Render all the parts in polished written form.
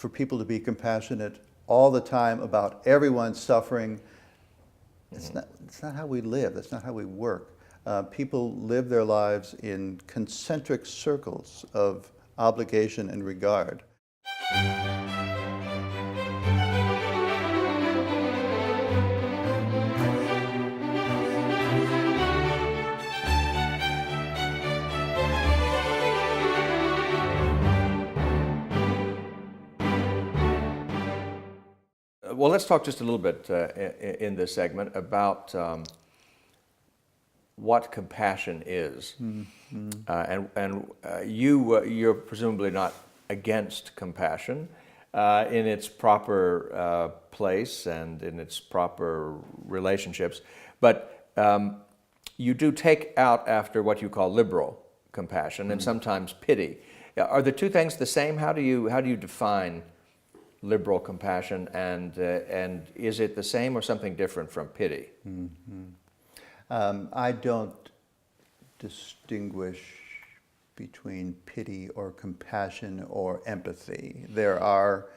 for people to be compassionate all the time about everyone's suffering. It's not how we live. That's not how we work. People live their lives in concentric circles of obligation and regard. Well, let's talk just a little bit in this segment about what compassion is. You're presumably not against compassion in its proper place and in its proper relationships, but you do take out after what you call liberal compassion and sometimes pity. Are the two things the same? How do you define liberal compassion, and is it the same or something different from pity? I don't distinguish between pity or compassion or empathy. There are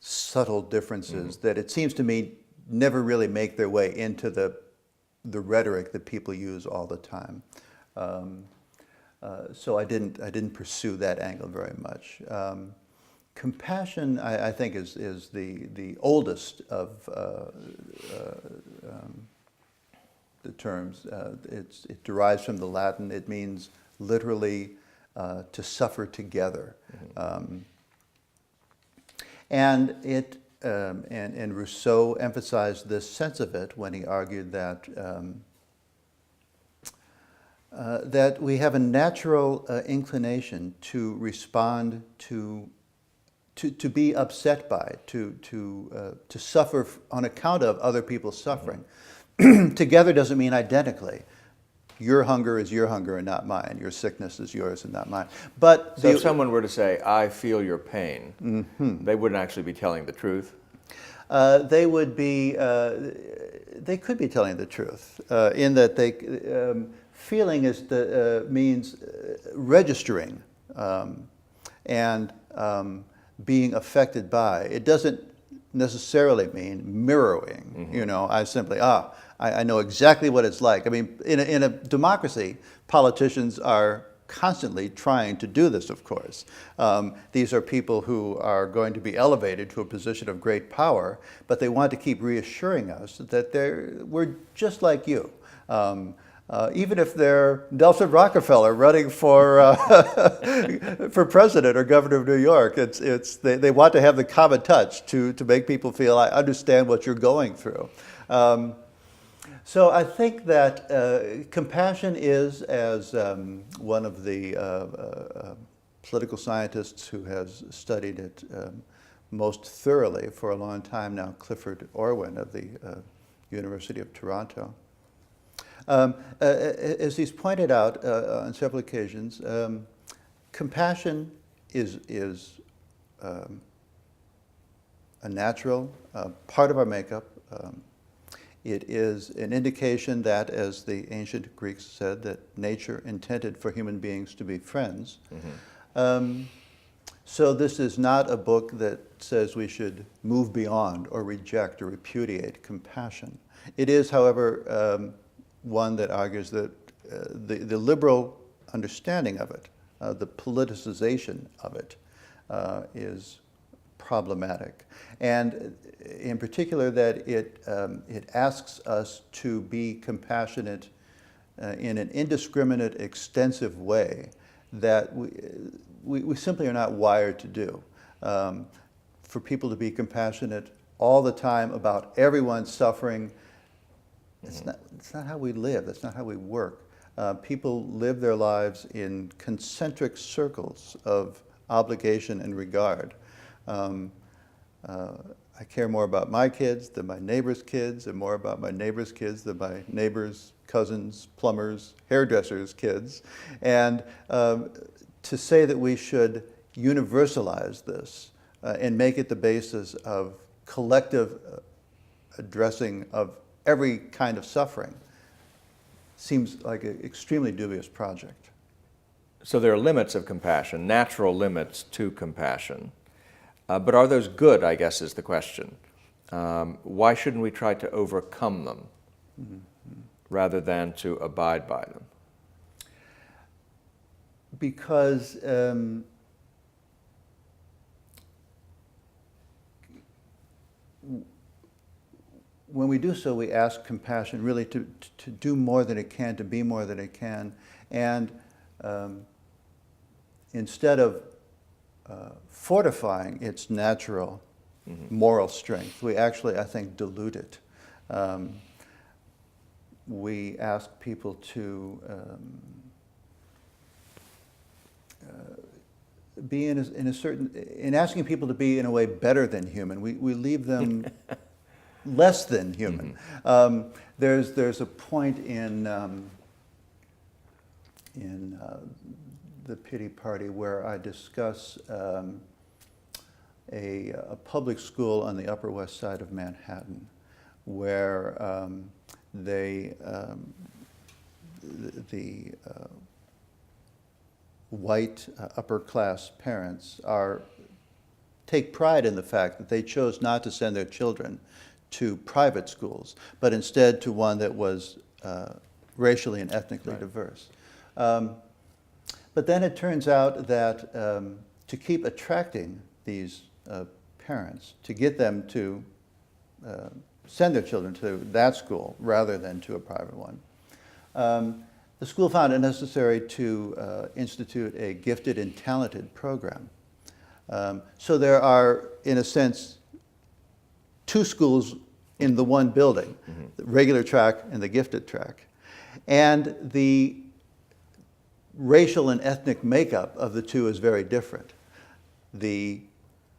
subtle differences that it seems to me never really make their way into the rhetoric that people use all the time. So I didn't pursue that angle very much. Compassion, I think, is the oldest of the terms. It derives from the Latin. It means literally to suffer together, and Rousseau emphasized this sense of it when he argued that that we have a natural inclination to respond to be upset by, to suffer on account of other people's suffering. Together doesn't mean identically. Your hunger is your hunger and not mine. Your sickness is yours and not mine. But so if someone were to say, "I feel your pain," they wouldn't actually be telling the truth. They would be. They could be telling the truth in that they feeling is means registering and being affected by. It doesn't necessarily mean mirroring. You know, I simply, I know exactly what it's like. I mean, in a democracy, politicians are constantly trying to do this, of course. These are people who are going to be elevated to a position of great power, but they want to keep reassuring us that we're just like you. Even if they're Nelson Rockefeller running for for president or governor of New York, they want to have the common touch to make people feel, I understand what you're going through. So I think that compassion is, as one of the political scientists who has studied it most thoroughly for a long time now, Clifford Orwin of the University of Toronto, as he's pointed out on several occasions, compassion is a natural part of our makeup. It is an indication that, as the ancient Greeks said, that nature intended for human beings to be friends. So this is not a book that says we should move beyond or reject or repudiate compassion. It is, however, one that argues that the liberal understanding of it, the politicization of it, is problematic. And in particular that it asks us to be compassionate in an indiscriminate, extensive way that we simply are not wired to do. For people to be compassionate all the time about everyone's suffering, it's not how we live. That's not how we work. People live their lives in concentric circles of obligation and regard. I care more about my kids than my neighbor's kids, and more about my neighbor's kids than my neighbor's cousins, plumbers, hairdressers' kids. And to say that we should universalize this and make it the basis of collective addressing of every kind of suffering seems like an extremely dubious project. So there are limits of compassion, natural limits to compassion. But are those good, I guess, is the question. Why shouldn't we try to overcome them rather than to abide by them? Because when we do so, we ask compassion really to do more than it can, to be more than it can. And instead of fortifying its natural moral strength, we actually, I think, dilute it. We ask people to be in a certain, in asking people to be in a way better than human, we leave them less than human. There's a point in the Pity Party where I discuss a public school on the Upper West Side of Manhattan, where the white upper class parents take pride in the fact that they chose not to send their children to private schools, but instead to one that was racially and ethnically diverse. But then it turns out that to keep attracting these parents, to get them to send their children to that school rather than to a private one, the school found it necessary to institute a gifted and talented program. So there are, in a sense, two schools in the one building, the regular track and the gifted track. And the racial and ethnic makeup of the two is very different. The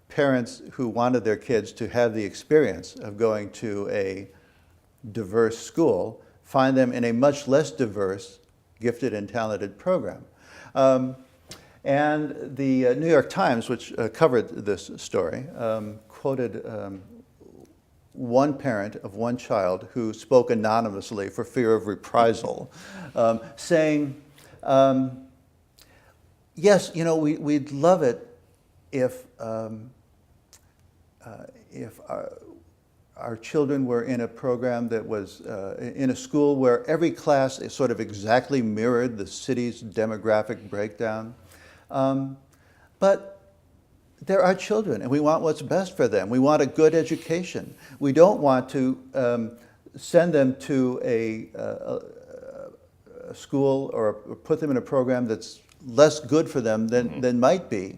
parents who wanted their kids to have the experience of going to a diverse school find them in a much less diverse, gifted and talented program. And the New York Times, which covered this story, quoted one parent of one child who spoke anonymously for fear of reprisal, saying, yes, you know, we'd love it if our children were in a program that was in a school where every class is sort of exactly mirrored the city's demographic breakdown. But there are children, and we want what's best for them. We want a good education. We don't want to send them to a school or put them in a program that's less good for them than might be,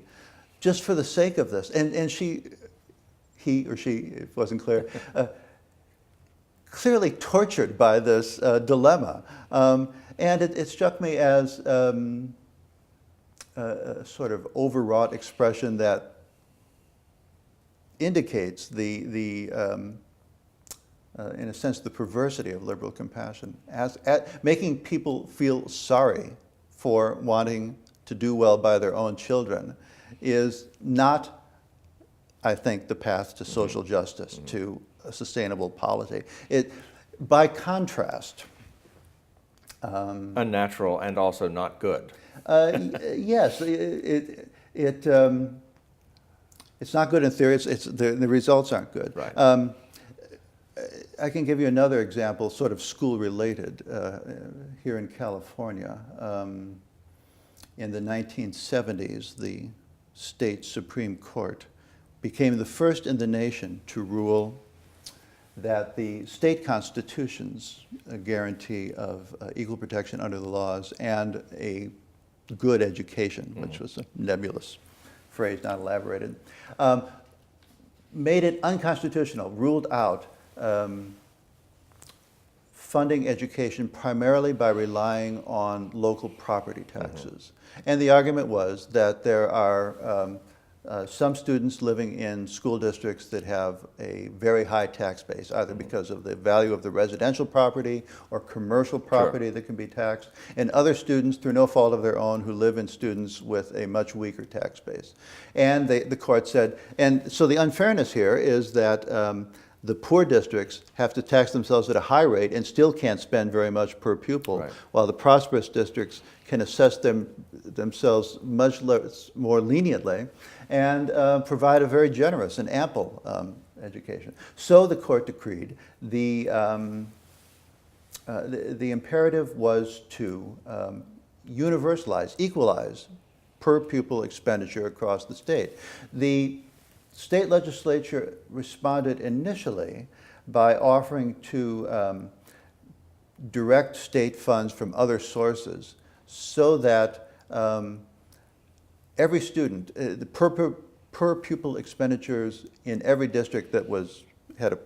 just for the sake of this. And he or she, it wasn't clear, clearly tortured by this dilemma. And it struck me as a sort of overwrought expression that indicates in a sense, the perversity of liberal compassion, making people feel sorry for wanting to do well by their own children is not, I think, the path to social justice, to a sustainable polity. By contrast, unnatural and also not good. Yes, it's not good in theory. The results aren't good. Right. I can give you another example, sort of school-related, here in California. In the 1970s, the state Supreme Court became the first in the nation to rule that the state constitution's guarantee of equal protection under the laws and a good education, which was a nebulous phrase, not elaborated, made it unconstitutional, ruled out funding education primarily by relying on local property taxes. And the argument was that there are some students living in school districts that have a very high tax base, either because of the value of the residential property or commercial property that can be taxed, and other students, through no fault of their own, who live in students with a much weaker tax base. And the court said, and so the unfairness here is that the poor districts have to tax themselves at a high rate and still can't spend very much per pupil, while the prosperous districts can assess themselves much more leniently and provide a very generous and ample education. So the court decreed. The imperative was to universalize, equalize per pupil expenditure across the state. The state legislature responded initially by offering to direct state funds from other sources so that every student, the per pupil expenditures in every district that had a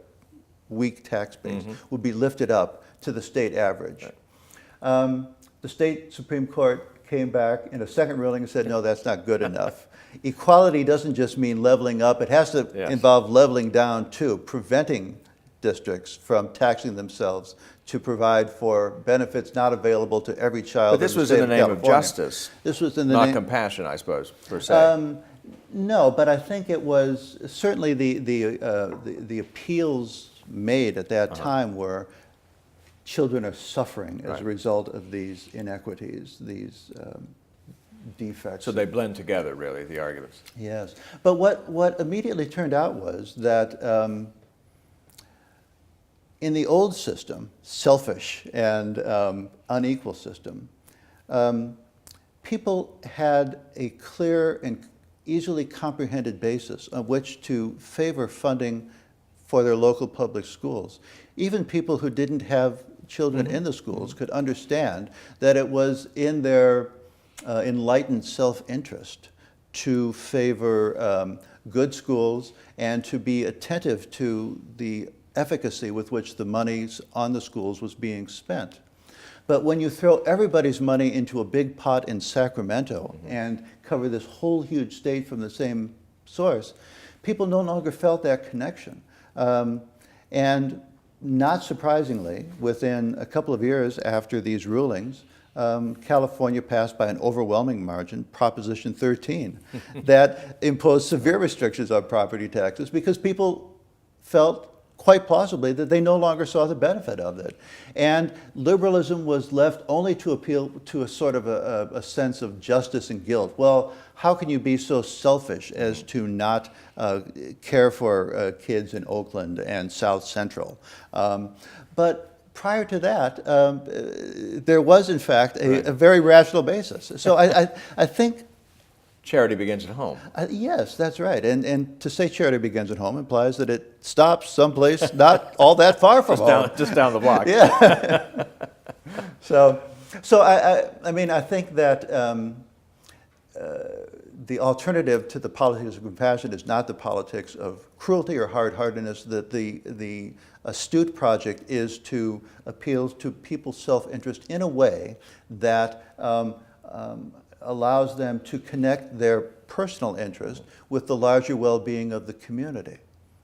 weak tax base would be lifted up to the state average. Right. The state Supreme Court came back in a second ruling and said, no, that's not good enough. Equality doesn't just mean leveling up, it has to involve leveling down too, preventing districts from taxing themselves to provide for benefits not available to every child. But this was in the name of justice. This was in the not compassion, I suppose, per se. No, but I think it was certainly the appeals made at that time were children are suffering as a result of these inequities, these defects. So they blend together, really, the arguments. Yes, but what immediately turned out was that in the old system, selfish and unequal system, people had a clear and easily comprehended basis on which to favor funding for their local public schools. Even people who didn't have children in the schools could understand that it was in their enlightened self-interest to favor good schools and to be attentive to the efficacy with which the monies on the schools was being spent. But when you throw everybody's money into a big pot in Sacramento and cover this whole huge state from the same source, people no longer felt that connection. And not surprisingly, within a couple of years after these rulings, California passed by an overwhelming margin Proposition 13 that imposed severe restrictions on property taxes because people felt quite plausibly that they no longer saw the benefit of it. And liberalism was left only to appeal to a sort of a sense of justice and guilt. Well, how can you be so selfish as to not care for kids in Oakland and South Central? But prior to that, there was, in fact, a very rational basis. So I think charity begins at home. Yes, that's right. And to say charity begins at home implies that it stops someplace not all that far from home. Just down the block. Yeah. So I mean, I think that the alternative to the politics of compassion is not the politics of cruelty or hard-heartedness. That the astute project is to appeal to people's self-interest in a way that allows them to connect their personal interest with the larger well-being of the community,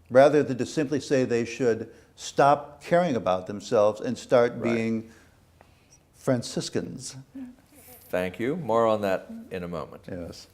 rather than to simply say they should stop caring about themselves and start being Franciscans. Thank you. More on that in a moment. Yes.